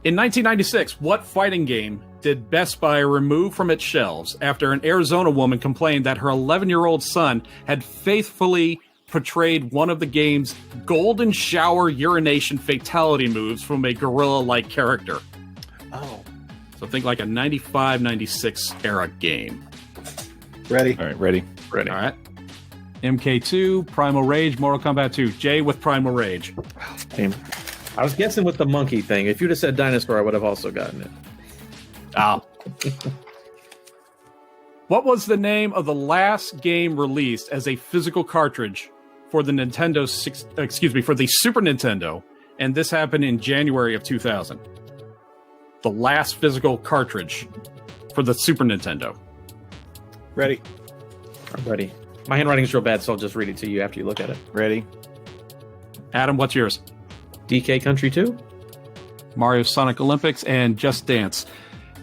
In 1996, what fighting game did Best Buy remove from its shelves after an Arizona woman complained that her 11-year-old son had faithfully portrayed one of the game's golden shower urination fatality moves from a gorilla-like character? Oh. So think like a 95, 96 era game. Ready. All right. Ready. Ready. All right. MK2, Primal Rage, Mortal Kombat 2. Jay with Primal Rage. Damn. I was guessing with the monkey thing. If you'd have said dinosaur, I would have also gotten it. Oh. What was the name of the last game released as a physical cartridge for the for the Super Nintendo? And this happened in January of 2000. The last physical cartridge for the Super Nintendo. Ready. I'm ready. My handwriting's real bad, so I'll just read it to you after you look at it. Ready. Adam, what's yours? DK Country 2? Mario Sonic Olympics and Just Dance.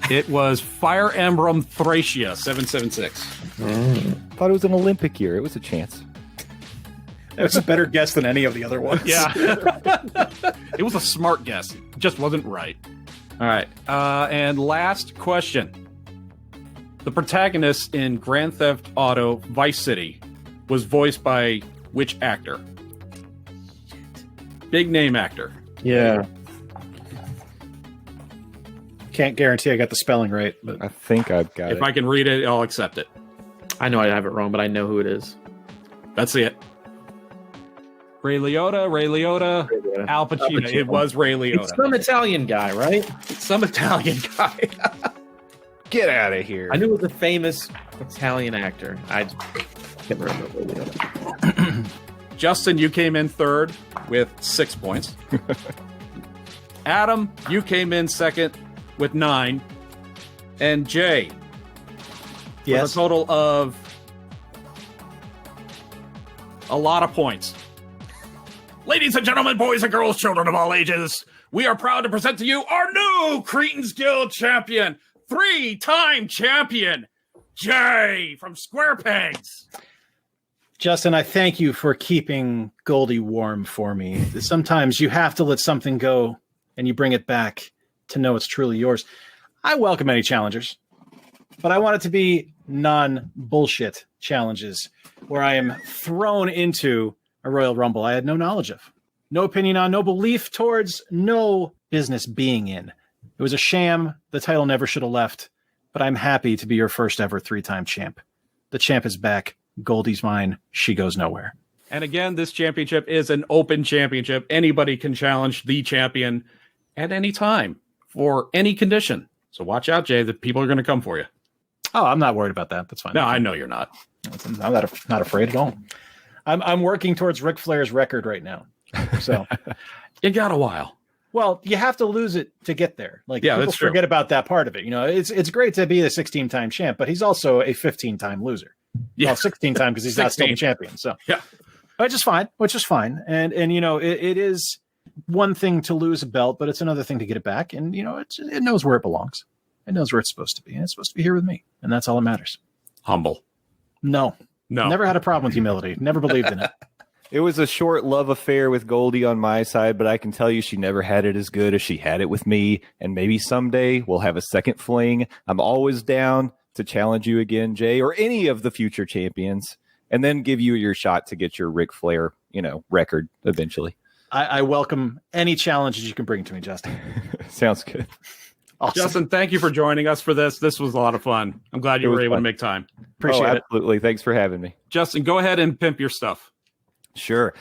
It was Fire Emblem Thracia 776. Thought it was an Olympic year. It was a chance. That was a better guess than any of the other ones. Yeah. It was a smart guess. It just wasn't right. All right. And last question. The protagonist in Grand Theft Auto Vice City was voiced by which actor? Big name actor. Yeah. Can't guarantee I got the spelling right, but I think I've got it. If I can read it, I'll accept it. I know I have it wrong, but I know who it is. That's it. Ray Liotta, Al Pacino. It was Ray Liotta. It's some Italian guy, right? Some Italian guy. Get out of here. I knew it was a famous Italian actor. I can't remember Ray Liotta. Justin, you came in third with 6 points. Adam, you came in second with 9. And Jay, with a total of a lot of points. Ladies and gentlemen, boys and girls, children of all ages, we are proud to present to you our new Cretins Guild champion, 3-time champion, Jay from Square Pegs. Justin, I thank you for keeping Goldie warm for me. Sometimes you have to let something go and you bring it back to know it's truly yours. I welcome any challengers, but I want it to be non-bullshit challenges where I am thrown into a Royal Rumble I had no knowledge of, no opinion on, no belief towards, no business being in. It was a sham. The title never should have left, but I'm happy to be your first ever 3-time champ. The champ is back. Goldie's mine. She goes nowhere. And again, this championship is an open championship. Anybody can challenge the champion at any time for any condition. So watch out, Jay. The people are going to come for you. Oh, I'm not worried about that. That's fine. No, I know you're not. I'm not afraid at all. I'm working towards Ric Flair's record right now. So You got a while. Well, you have to lose it to get there. Like, yeah, people that's true. forget about that part of it. You know, it's great to be a 16-time champ, but he's also a 15-time loser. Yeah. Well, 16-time because he's not still the champion. So yeah, which is fine. And you know, it is one thing to lose a belt, but it's another thing to get it back. And you know, it knows where it belongs. It knows where it's supposed to be, and it's supposed to be here with me, and that's all that matters. Humble. No, never had a problem with humility. Never believed in it. It was a short love affair with Goldie on my side, but I can tell you she never had it as good as she had it with me. And maybe someday we'll have a second fling. I'm always down to challenge you again, Jay, or any of the future champions, and then give you your shot to get your Ric Flair, record eventually. I welcome any challenges you can bring to me, Justin. Sounds good. Awesome. Justin, thank you for joining us for this. This was a lot of fun. I'm glad you were able to make time. Appreciate it. Absolutely. Thanks for having me. Justin, go ahead and pimp your stuff. Sure.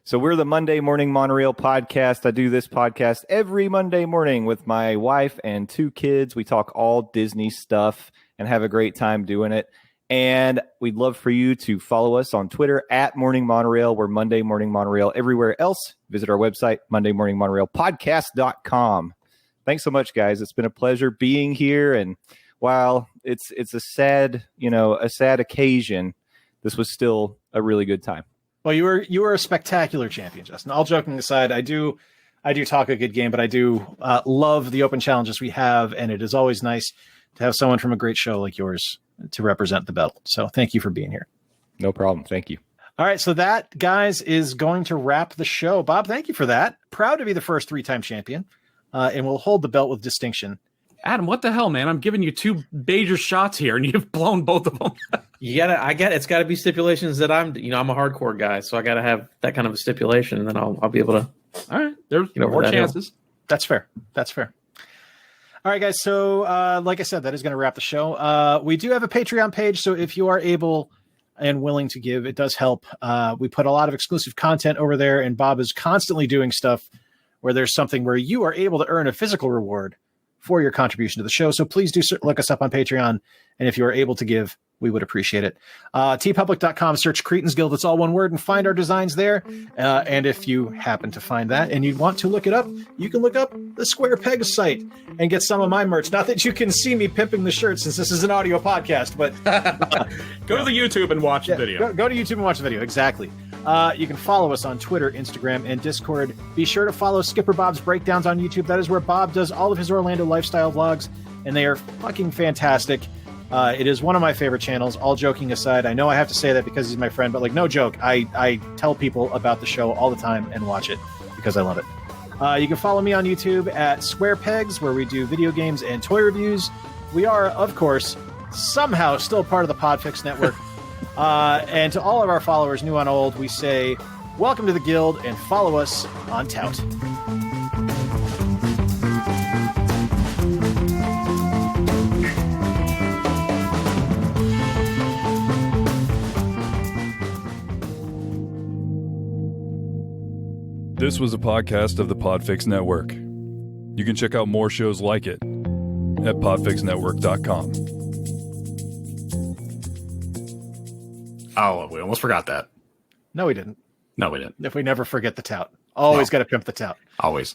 So we're the Monday Morning Monorail podcast. I do this podcast every Monday morning with my wife and 2 kids. We talk all Disney stuff and have a great time doing it. And we'd love for you to follow us on Twitter at Morning Monorail. We're Monday Morning Monorail everywhere else. Visit our website, mondaymorningmonorailpodcast.com. Thanks so much, guys. It's been a pleasure being here. And while it's a sad occasion, this was still a really good time. Well, you were a spectacular champion, Justin. All joking aside, I do talk a good game, but I do love the open challenges we have, and it is always nice to have someone from a great show like yours to represent the belt. So thank you for being here. No problem. Thank you. All right, so that, guys, is going to wrap the show. Bob, thank you for that. Proud to be the first 3-time champion, and we'll hold the belt with distinction. Adam, what the hell, man? I'm giving you 2 major shots here, and you've blown both of them. It's got to be stipulations that I'm a hardcore guy, so I got to have that kind of a stipulation, and then I'll be able to. All right, there's more chances. That's fair. All right, guys. So, like I said, that is going to wrap the show. We do have a Patreon page, so if you are able and willing to give, it does help. We put a lot of exclusive content over there, and Bob is constantly doing stuff where there's something where you are able to earn a physical reward for your contribution to the show. So please do look us up on Patreon. And if you are able to give, we would appreciate it. tpublic.com, search Cretins Guild. It's all one word, and find our designs there. And if you happen to find that and you want to look it up, you can look up the Square Peg site and get some of my merch. Not that you can see me pimping the shirt since this is an audio podcast, but go to the YouTube and watch the video. Go to YouTube and watch the video. Exactly. You can follow us on Twitter, Instagram, and Discord. Be sure to follow Skipper Bob's Breakdowns on YouTube. That is where Bob does all of his Orlando lifestyle vlogs, and they are fucking fantastic. It is one of my favorite channels, all joking aside. I know I have to say that because he's my friend, but no joke. I tell people about the show all the time and watch it because I love it. You can follow me on YouTube at Square Pegs, where we do video games and toy reviews. We are, of course, somehow still part of the PODFIX network. And to all of our followers, new and old, we say, welcome to the guild and follow us on Tout. This was a podcast of the PODFIX Network. You can check out more shows like it at podfixnetwork.com. Oh, we almost forgot that. No, we didn't. No, we didn't. If we never forget the tout. Always got to pimp the tout. Always.